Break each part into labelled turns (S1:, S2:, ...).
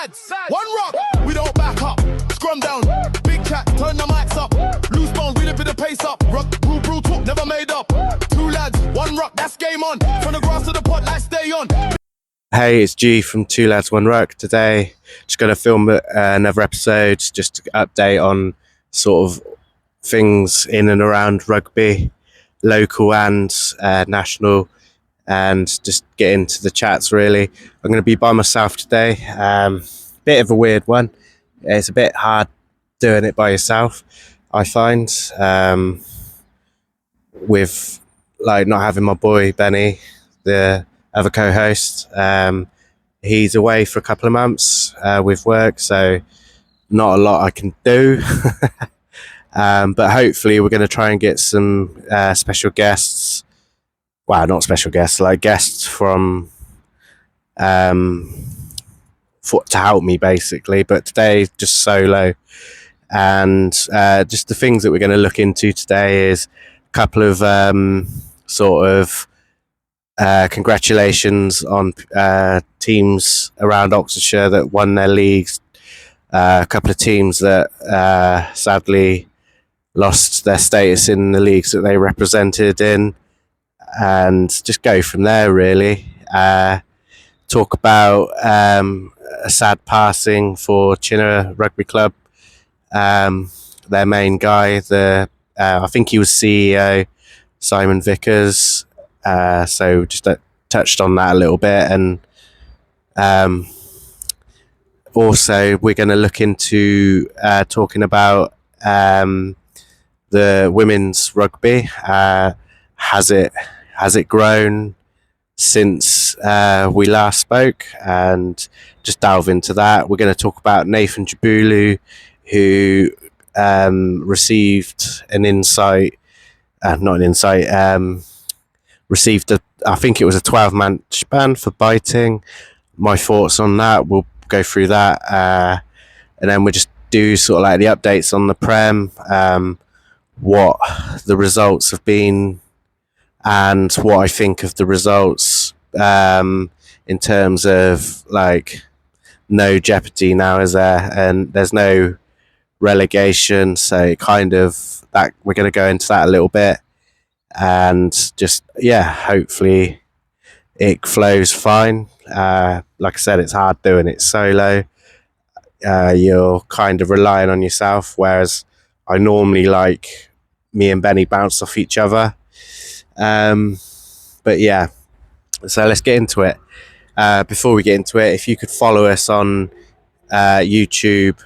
S1: lads, one rock, we don't back up. Scrum down, big chat, turn the mics up. Loose bones, we lift the pace up. Ruck, rule talk, never made up. Two lads, one rock, that's game on. From the grass to the pot, like stay on.
S2: Hey, it's G from Two Lads, One Ruck. Today, just going to film another episode, just to update on sort of things in and around rugby, local and national, and just get into the chats, really. I'm going to be by myself today. Bit of a weird one. It's a bit hard doing it by yourself, I find, with like not having my boy Benny, the other co-host. He's away for a couple of months with work, so not a lot I can do. But hopefully we're going to try and get some special guests. Well, not special guests, like guests from to help me, basically. But today, just solo. And just the things that we're going to look into today is a couple of sort of congratulations on teams around Oxfordshire that won their leagues. A couple of teams that sadly lost their status in the leagues that they represented in, and just go from there, really. Talk about a sad passing for Chinnor Rugby Club. Their main guy, I think he was CEO Simon Vickers. So just touched on that a little bit, and also we're going to look into talking about the women's rugby. Has it grown since we last spoke, and just delve into that. We're going to talk about Nathan Jabulua, who received an insight, not an insight. Received I think it was a 12-match ban for biting. My thoughts on that, we'll go through that, and then we'll just do sort of like the updates on the Prem, what the results have been, and what I think of the results, in terms of like no jeopardy now, is there, and there's no relegation, so kind of that we're going to go into that a little bit. And just, hopefully it flows fine. Like I said, it's hard doing it solo. You're kind of relying on yourself, whereas I normally like me and Benny bounce off each other. But yeah, so let's get into it. Before we get into it, if you could follow us on YouTube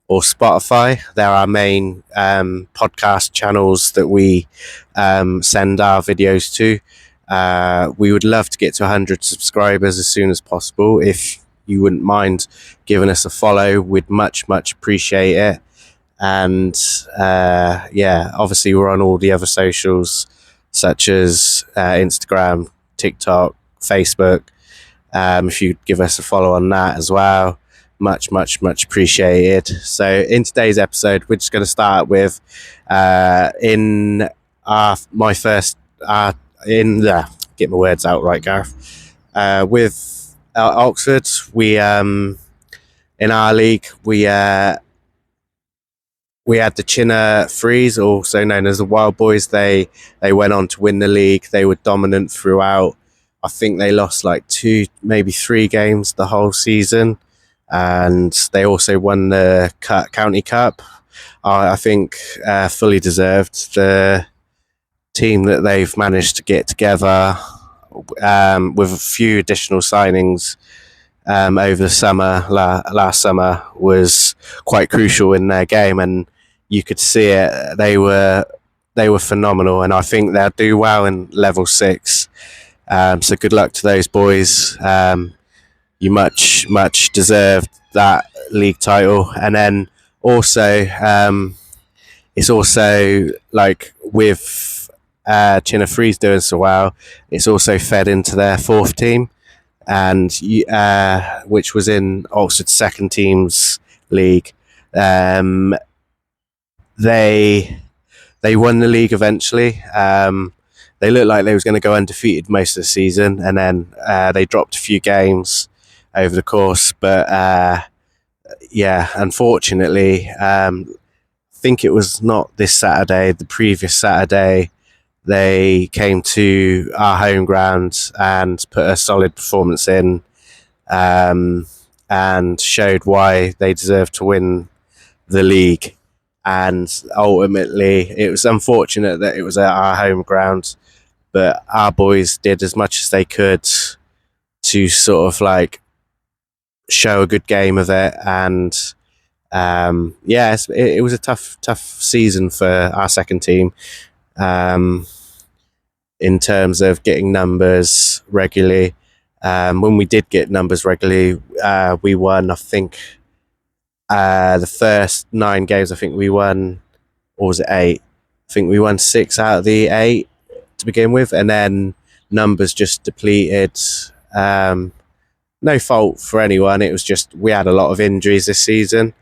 S2: or Spotify, they're our main podcast channels that we send our videos to. We would love to get to 100 subscribers as soon as possible. If you wouldn't mind giving us a follow, we'd much appreciate it. And obviously we're on all the other socials, such as Instagram, TikTok, Facebook. If you'd give us a follow on that as well, much appreciated. So in today's episode, we're just going to start with get my words out right, Gareth. With Oxford, we in our league we had the Chinnor Freeze, also known as the Wild Boys. They went on to win the league. They were dominant throughout. I think they lost like 2, maybe 3 games the whole season. And they also won the County Cup. I think fully deserved. The team that they've managed to get together with a few additional signings over the summer, last summer, was quite crucial in their game, and you could see it. They were phenomenal, and I think they'll do well in level 6. So good luck to those boys. You much deserved that league title. And then also it's also like with Chinnor Freeze doing so well, it's also fed into their 4th team, and which was in Oxford's 2nd team's league. They won the league eventually. They looked like they was going to go undefeated most of the season, and then they dropped a few games. over the course. But yeah, unfortunately, I think it was not this Saturday, the previous Saturday, they came to our home ground and put a solid performance in, and showed why they deserve to win the league. And ultimately, it was unfortunate that it was at our home ground, but our boys did as much as they could to sort of like show a good game of it. And it was a tough season for our second team, in terms of getting numbers regularly. When we did get numbers regularly, we won, I think, the first 9 games. I think we won, or was it 8? I think we won 6 out of the 8 to begin with, and then numbers just depleted. No fault for anyone. It was just we had a lot of injuries this season,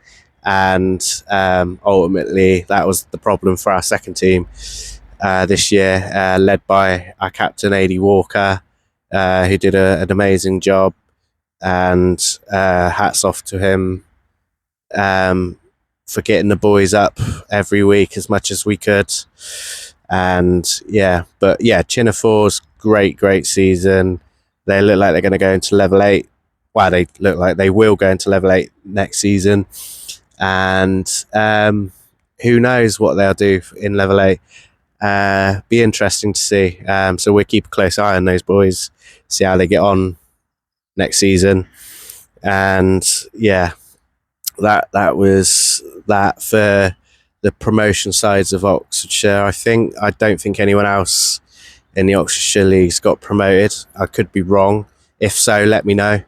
S2: and ultimately that was the problem for our second team this year, led by our captain AD Walker, who did an amazing job, and hats off to him for getting the boys up every week as much as we could. And Chinnor 4's great season. They look like they're going to go into level 8. Well, they look like they will go into level 8 next season, and who knows what they'll do in level 8. Be interesting to see. So we'll keep a close eye on those boys, see how they get on next season. And yeah, that was that for the promotion sides of Oxfordshire. I don't think anyone else in the Oxfordshire League's got promoted. I could be wrong. If so, let me know.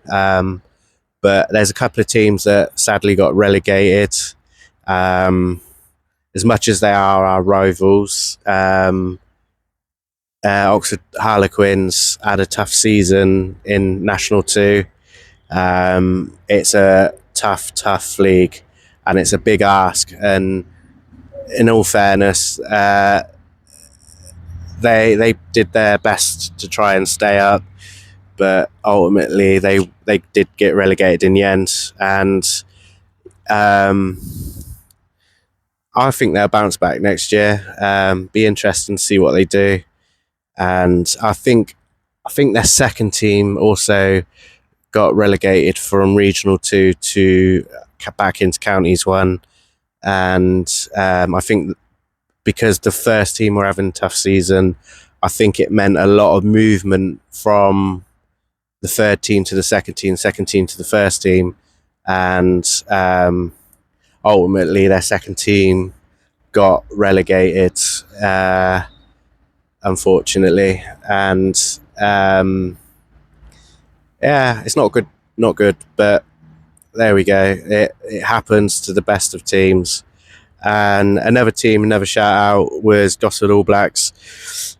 S2: But there's a couple of teams that sadly got relegated. As much as they are our rivals, Oxford Harlequins had a tough season in National 2. It's a tough league, and it's a big ask. And in all fairness, they did their best to try and stay up, but ultimately they did get relegated in the end. And I think they'll bounce back next year. Be interesting to see what they do. And I think their second team also got relegated from Regional 2 to back into Counties 1. And I think because the first team were having a tough season, I think it meant a lot of movement from the third team to the second team to the first team. And ultimately their second team got relegated, unfortunately. And it's not good, but there we go. It happens to the best of teams. And another shout out was Gosford All Blacks.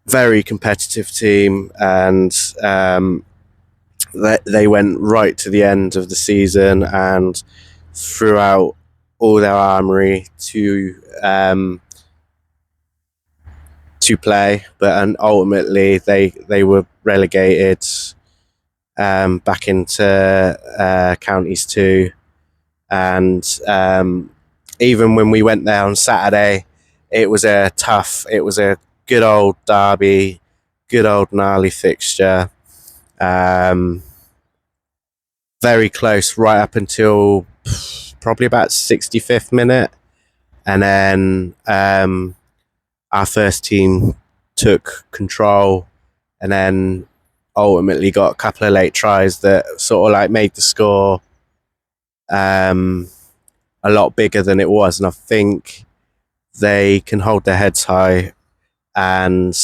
S2: Very competitive team, and they went right to the end of the season and threw out all their armoury to play, but ultimately they were relegated back into Counties 2. And even when we went there on Saturday, it was a good old derby, good old gnarly fixture. Very close right up until probably about 65th minute. And then our first team took control, and then ultimately got a couple of late tries that sort of like made the score a lot bigger than it was. And I think they can hold their heads high. And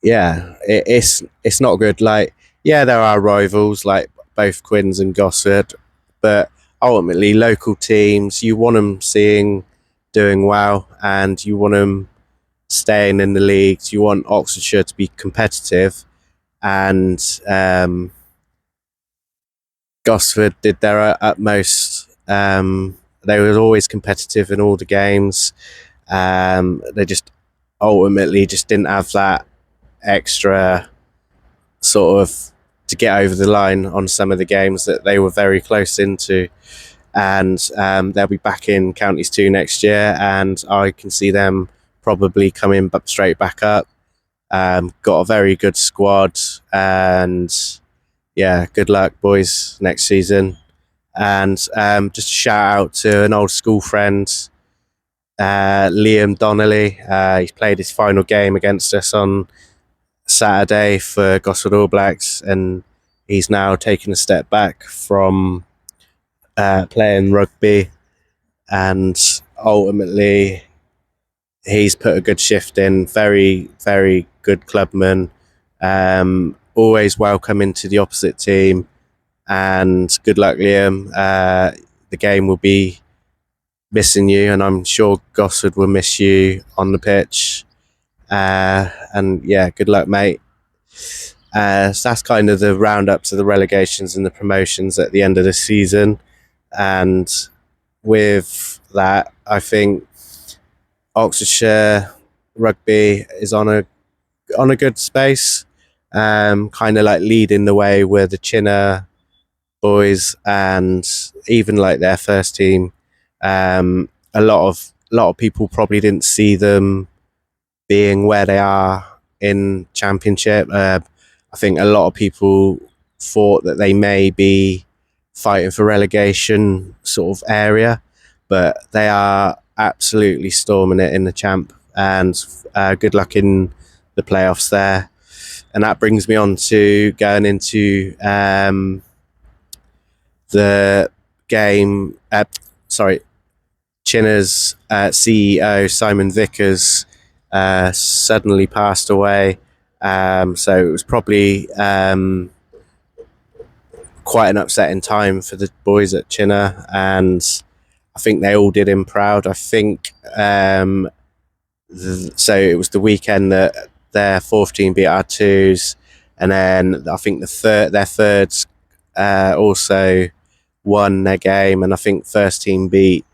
S2: it's not good. Like, yeah, there are rivals like both Quins and Gosford, but ultimately local teams, you want them doing well, and you want them staying in the leagues. You want Oxfordshire to be competitive, and Gosford did their utmost. They were always competitive in all the games. They just ultimately just didn't have that extra sort of to get over the line on some of the games that they were very close into. And they'll be back in Counties 2 next year, and I can see them probably coming straight back up. Got a very good squad, and yeah, good luck, boys, next season. And just a shout out to an old school friend, Liam Donnelly. He's played his final game against us on Saturday for Gosford All Blacks, and he's now taken a step back from playing rugby, and ultimately he's put a good shift in. Very, very good clubman. Always welcome into the opposite team, and good luck, Liam. The game will be missing you, and I'm sure Gosford will miss you on the pitch. And yeah, good luck, mate. So that's kind of the roundup to the relegations and the promotions at the end of the season. And with that, I think Oxfordshire Rugby is on a good space, kind of like leading the way with the Chinnor boys, and even like their first team. A lot of people probably didn't see them being where they are in Championship. I think a lot of people thought that they may be fighting for relegation sort of area, but they are absolutely storming it in the Champ, and good luck in the playoffs there. And that brings me on to going into the game. Chinnor's CEO Simon Vickers suddenly passed away. So it was probably quite an upsetting time for the boys at Chinnor, and I think they all did him proud. I think so. It was the weekend that their fourth team beat our twos, and then I think their thirds also won their game, and I think first team beat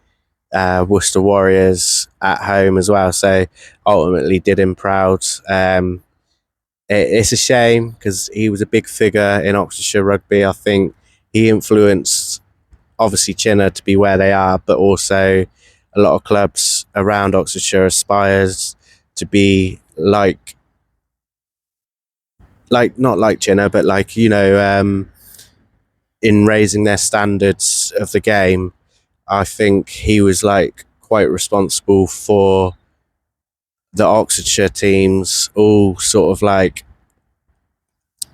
S2: Worcester Warriors at home as well. So ultimately did him proud. It's a shame because he was a big figure in Oxfordshire rugby. I think he influenced obviously Chinnor to be where they are, but also a lot of clubs around Oxfordshire aspires to be like not like Chinnor, but like, you know, in raising their standards of the game. I think he was like quite responsible for the Oxfordshire teams all sort of like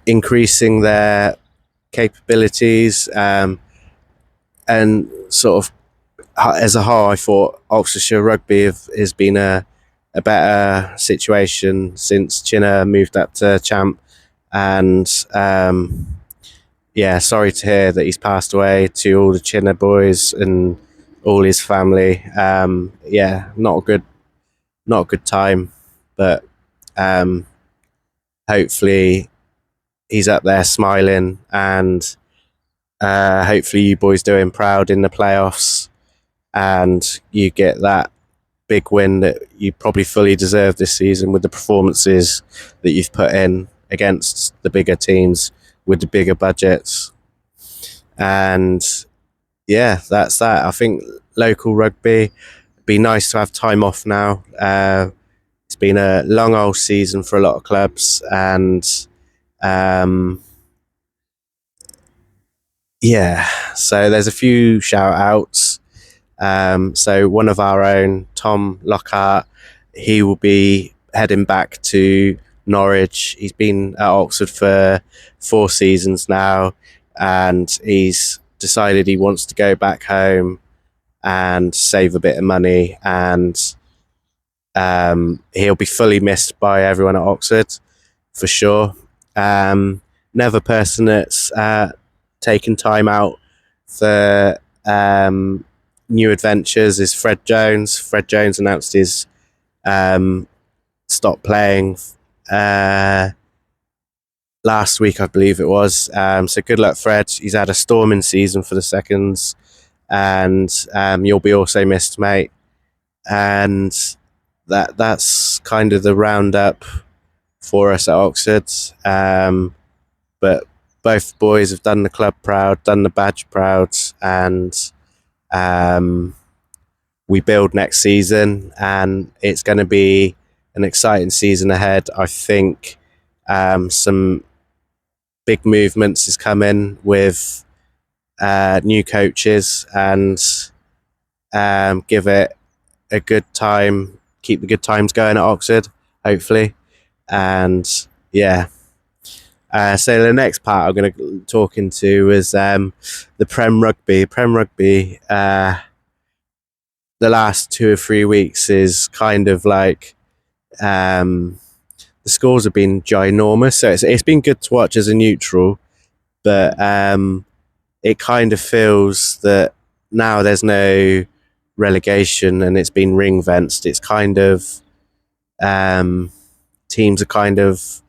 S2: increasing their capabilities, and sort of as a whole, I thought Oxfordshire rugby has been a better situation since Chinnor moved up to Champ. And yeah, sorry to hear that he's passed away, to all the Chinnor boys and all his family. Yeah, not a good time, but hopefully he's up there smiling, and hopefully you boys do him proud in the playoffs, and you get that big win that you probably fully deserve this season with the performances that you've put in against the bigger teams with the bigger budgets. And yeah, that's that. I think local rugby, it'd be nice to have time off now. It's been a long old season for a lot of clubs, and yeah, so there's a few shout outs. So one of our own, Tom Lockhart, he will be heading back to Norwich. He's been at Oxford for 4 seasons now, and he's decided he wants to go back home and save a bit of money, and he'll be fully missed by everyone at Oxford for sure. Another person that's taken time out for new adventures is Fred Jones. Fred Jones announced his stop playing last week, I believe it was. So good luck, Fred. He's had a storming season for the seconds, and you'll be also missed, mate. And that's kind of the roundup for us at Oxford. but both boys have done the club proud, done the badge proud, and we build next season, and it's going to be an exciting season ahead. I think some big movements is coming with new coaches, and give it a good time, keep the good times going at Oxford, hopefully. And yeah. So the next part I'm going to talk into is the Prem Rugby. Prem Rugby, the last 2 or 3 weeks is kind of like the scores have been ginormous. So it's been good to watch as a neutral, but it kind of feels that now there's no relegation and it's been ring fenced. It's kind of teams are kind of,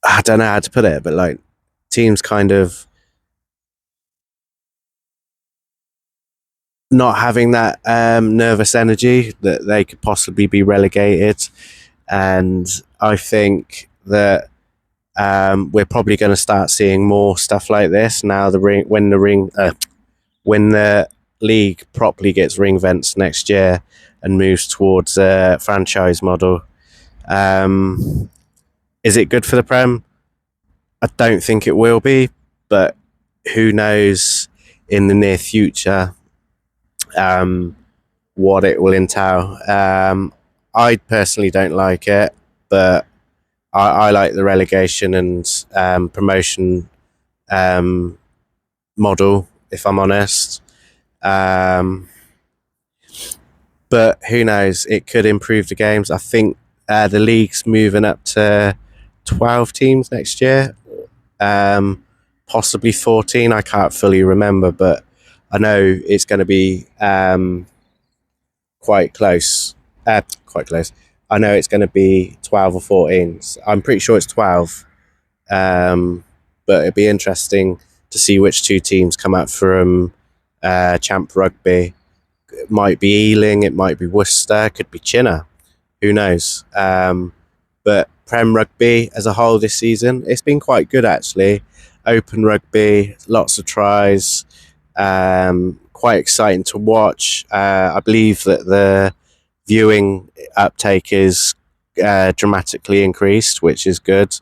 S2: I don't know how to put it, but like teams kind of not having that nervous energy that they could possibly be relegated. And I think that we're probably going to start seeing more stuff like this now. When the league properly gets ring fenced next year and moves towards a franchise model. Is it good for the Prem? I don't think it will be, but who knows in the near future what it will entail. I personally don't like it, but I like the relegation and promotion model, if I'm honest. But who knows? It could improve the games. I think the league's moving up to 12 teams next year, possibly 14. I can't fully remember, but I know it's going to be quite close. Quite close. I know it's going to be 12 or 14. I'm pretty sure it's 12. But it'd be interesting to see which two teams come out from Champ Rugby. It might be Ealing, it might be Worcester, it could be Chinnor. Who knows? But Prem Rugby as a whole this season, it's been quite good actually. Open rugby, lots of tries, quite exciting to watch. I believe that the viewing uptake is dramatically increased, which is good,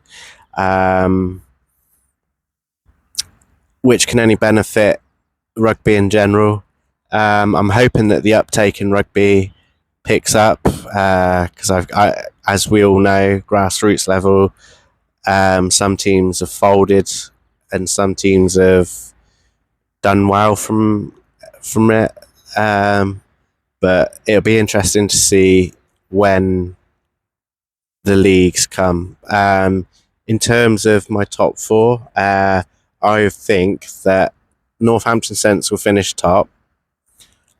S2: which can only benefit rugby in general. I'm hoping that the uptake in rugby picks up because as we all know, grassroots level, some teams have folded and some teams have done well from it. But it'll be interesting to see when the leagues come. In terms of my top four, I think that Northampton Saints will finish top.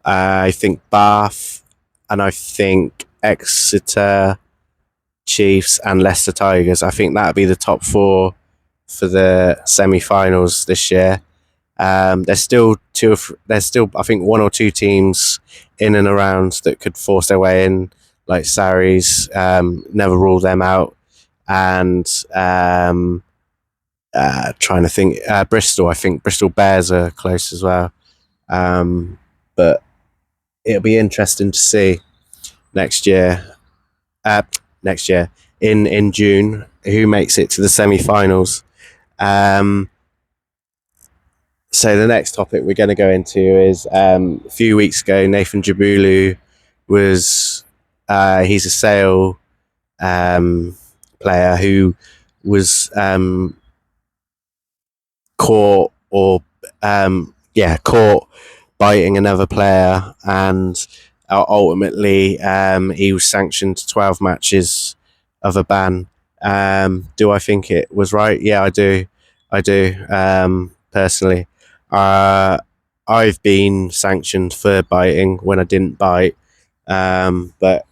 S2: I think Bath, and I think Exeter Chiefs and Leicester Tigers. I think that'll be the top four for the semi-finals this year. There's still I think one or two teams in and around that could force their way in, like Sarries. Never rule them out, and trying to think, Bristol. I think Bristol Bears are close as well. But it'll be interesting to see next year in June who makes it to the semi-finals. So the next topic we're going to go into is a few weeks ago, Nathan Jabulua was he's a Sale player who was caught biting another player, and ultimately he was sanctioned to 12 matches of a ban. Do I think it was right? Yeah, I do. Personally. I've been sanctioned for biting when I didn't bite, but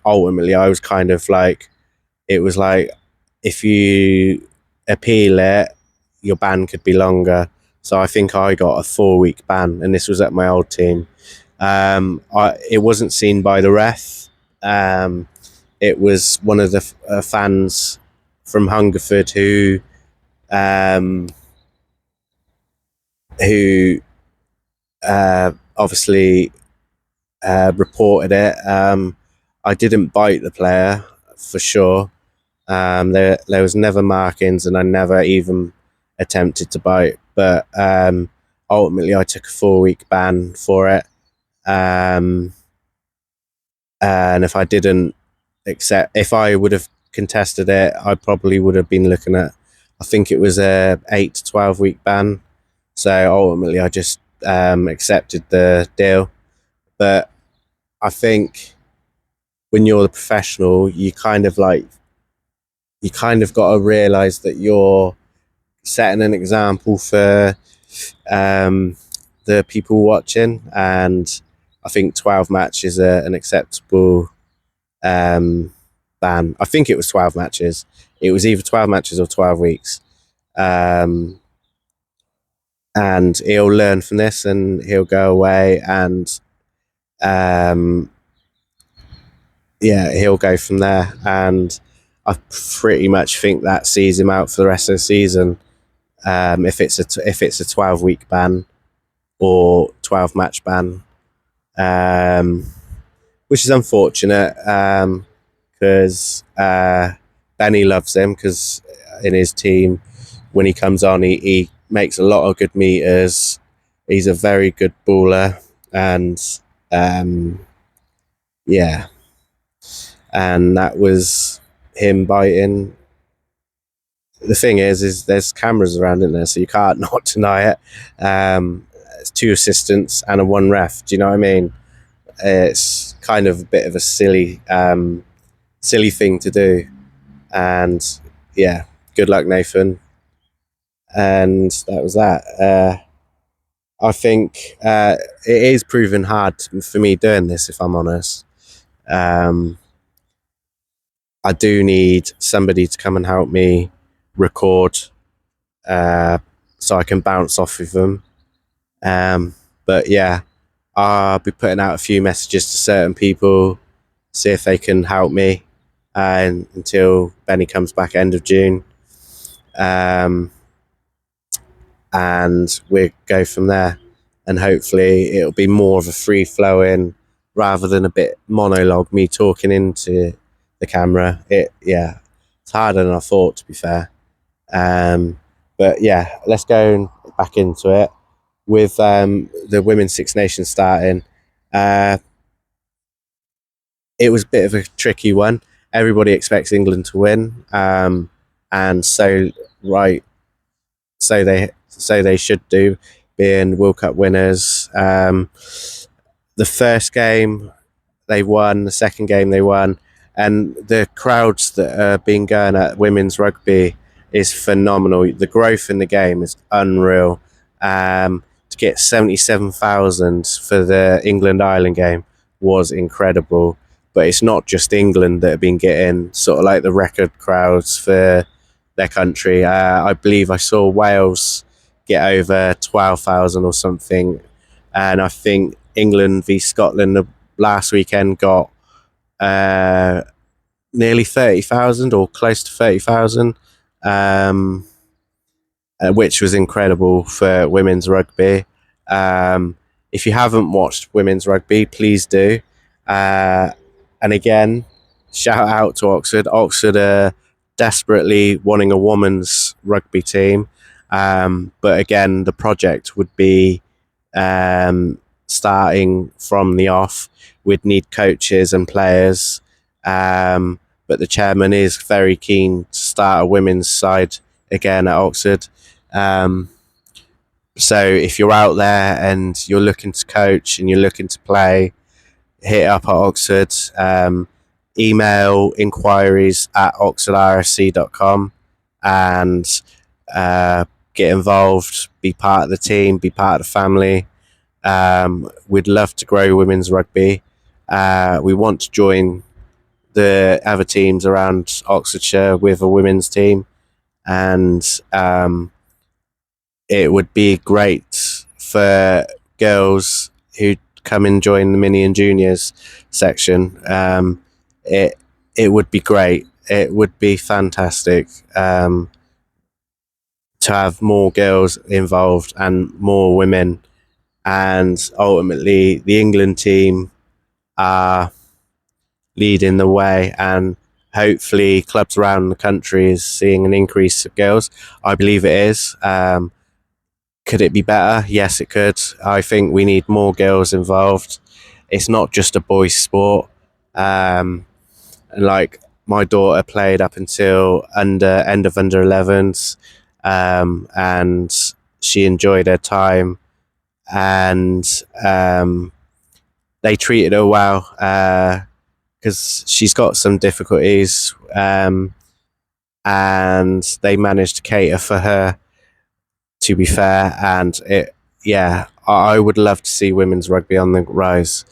S2: ultimately I was kind of like, it was like, if you appeal it, your ban could be longer. So I think I got a 4-week ban, and this was at my old team. It wasn't seen by the ref. It was one of the fans from Hungerford who obviously reported it. I didn't bite the player for sure. There was never markings, and I never even attempted to bite. But ultimately, I took a 4-week ban for it. And if I would have contested it, I probably would have been looking at, I think it was a 8 to 12 week ban. So ultimately, I just accepted the deal. But I think when you're the professional, you kind of got to realise that you're setting an example for the people watching, and I think 12 matches is an acceptable ban. I think it was 12 matches. It was either 12 matches or 12 weeks. And he'll learn from this, and he'll go away, and he'll go from there. And I pretty much think that sees him out for the rest of the season. If it's a 12-week ban or 12-match ban, which is unfortunate, because Benny loves him, because in his team, when he comes on, he makes a lot of good meters. He's a very good baller, and and that was him biting. The thing is there's cameras around in there, so you can't not deny it. It's 2 assistants and a 1 ref. Do you know what I mean? It's kind of a bit of a silly thing to do. And yeah, good luck, Nathan. And that was that. I think it is proving hard for me doing this, if I'm honest. I do need somebody to come and help me record, so I can bounce off of them. But yeah, I'll be putting out a few messages to certain people, see if they can help me until Benny comes back end of June. And we'll go from there. And hopefully it'll be more of a free-flowing rather than a bit monologue, me talking into the camera. It's harder than I thought, to be fair. But yeah, let's go back into it. With the Women's Six Nations starting, it was a bit of a tricky one. Everybody expects England to win, and so they should do, being World Cup winners. The first game they won, the second game they won, and the crowds that have been going at women's rugby is phenomenal. The growth in the game is unreal. To get 77,000 for the England-Ireland game was incredible. But it's not just England that have been getting sort of like the record crowds for their country. I believe I saw Wales get over 12,000 or something. And I think England v Scotland last weekend got nearly 30,000 or close to 30,000. Which was incredible for women's rugby. If you haven't watched women's rugby, please do. And again, shout out to Oxford. Oxford are desperately wanting a women's rugby team. But again, the project would be starting from the off. We'd need coaches and players. But the chairman is very keen to start a women's side again at Oxford. So if you're out there and you're looking to coach and you're looking to play, hit up at Oxford. Email inquiries@oxfordrsc.com and get involved, be part of the team, be part of the family. We'd love to grow women's rugby. We want to join the other teams around Oxfordshire with a women's team, and it would be great for girls who come and join the mini and juniors section. It would be great. it would be fantastic to have more girls involved and more women, and ultimately the England team are leading the way, and hopefully clubs around the country is seeing an increase of girls. I believe it is. Could it be better? Yes, it could. I think we need more girls involved. It's not just a boys' sport. Like my daughter played up until end of under 11s, and she enjoyed her time, and they treated her well because she's got some difficulties, and they managed to cater for her, to be fair. And I would love to see women's rugby on the rise.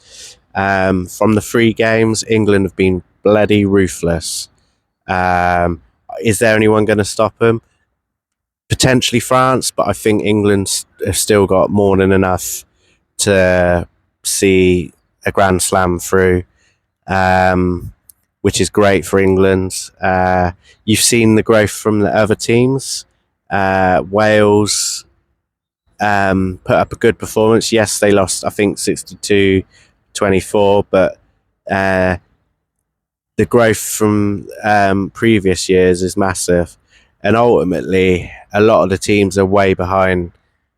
S2: From the three games, England have been bloody ruthless. Is there anyone going to stop them? Potentially France, but I think England have still got more than enough to see a Grand Slam through, which is great for England. You've seen the growth from the other teams. Wales put up a good performance. Yes, they lost, I think, 62-24, but the growth from previous years is massive. And ultimately, a lot of the teams are way behind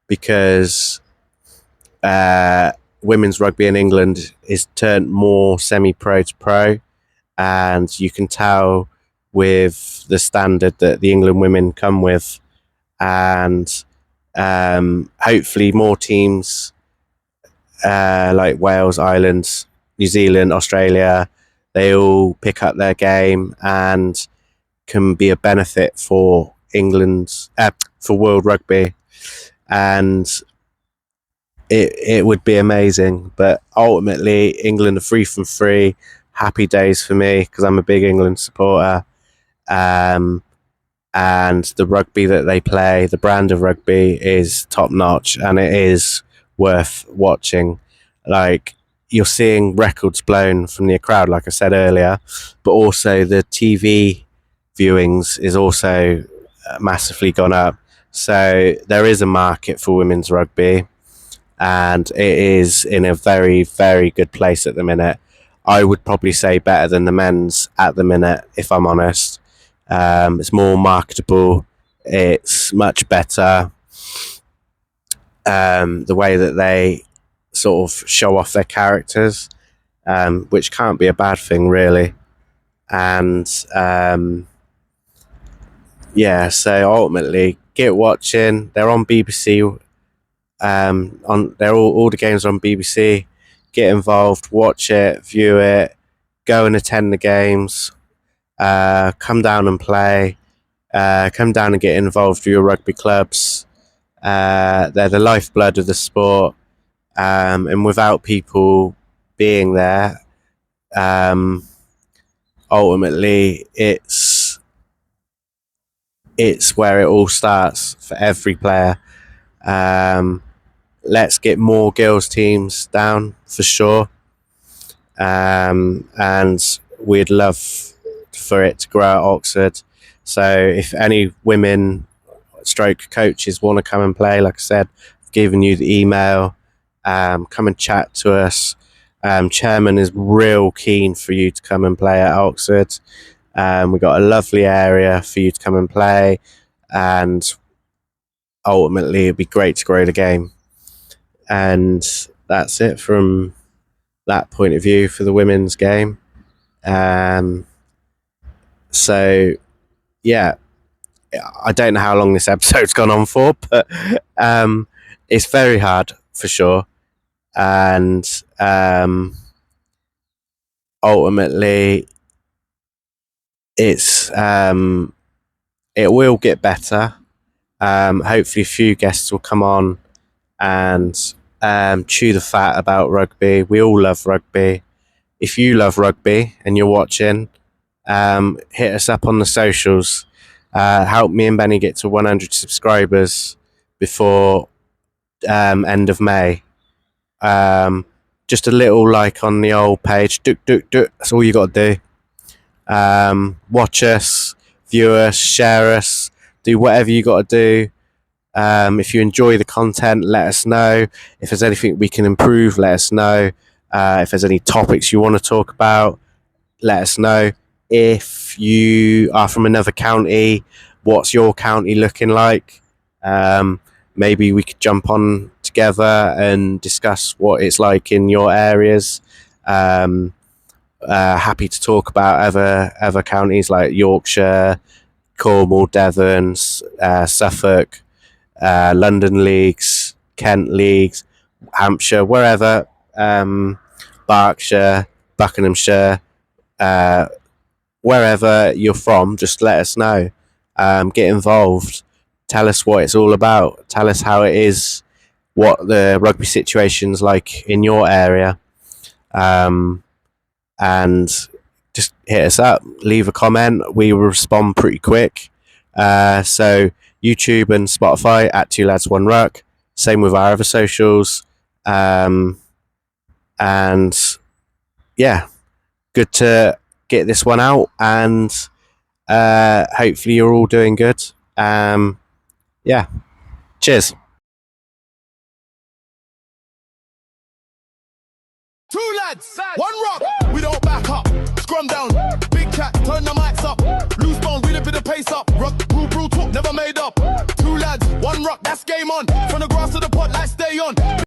S2: because women's rugby in England is turned more semi-pro to pro, and you can tell with the standard that the England women come with, and hopefully more teams like Wales, Ireland, New Zealand, Australia, they all pick up their game and can be a benefit for England, for World Rugby, and it would be amazing. But ultimately, England are 3 from 3. Happy days for me because I'm a big England supporter. And the rugby that they play, the brand of rugby is top notch, and it is worth watching. Like, you're seeing records blown from the crowd, like I said earlier, but also the TV viewings is also massively gone up. So there is a market for women's rugby, and it is in a very, very good place at the minute. I would probably say better than the men's at the minute, if I'm honest. It's more marketable. It's much better. The way that they sort of show off their characters, which can't be a bad thing, really. And so ultimately, get watching. They're on BBC. They're all the games are on BBC. Get involved, watch it, view it, go and attend the games. Come down and play. Come down and get involved with your rugby clubs. They're the lifeblood of the sport, and without people being there, ultimately it's where it all starts for every player. Let's get more girls teams down for sure, and we'd love for it to grow at Oxford. So if any women stroke coaches want to come and play, like I said, I've given you the email. Come and chat to us. Chairman is real keen for you to come and play at Oxford. We've got a lovely area for you to come and play, and ultimately it'd be great to grow the game. And that's it from that point of view for the women's game. So yeah, I don't know how long this episode's gone on for, but it's very hard for sure. And ultimately it's it will get better. Hopefully a few guests will come on and chew the fat about rugby. We all love rugby. If you love rugby and you're watching, hit us up on the socials. Help me and Benny get to 100 subscribers before end of May. Just a little like on the old page. That's all you got to do. Watch us, view us, share us, do whatever you got to do. If you enjoy the content, let us know. If there's anything we can improve, let us know. If there's any topics you want to talk about, let us know. If you are from another county, what's your county looking like? Maybe we could jump on together and discuss what it's like in your areas. Happy to talk about other counties like Yorkshire, Cornwall, Devon, Suffolk, London leagues, Kent leagues, Hampshire, wherever, Berkshire, Buckinghamshire, wherever you're from, just let us know. Get involved. Tell us what it's all about. Tell us how it is, what the rugby situation's like in your area. And just hit us up. Leave a comment. We will respond pretty quick. So YouTube and Spotify at 2 Lads 1 Ruck. Same with our other socials. And yeah, good to get this one out, and hopefully you're all doing good. Yeah, cheers.
S1: 2 lads, 1 rock. We don't back up. Scrum down. Big chat, turn the mics up. Loose bones, we live in the pace up. Ruck, rule talk, never made up. 2 lads, 1 rock, that's game on. From the grass to the pot, like stay on.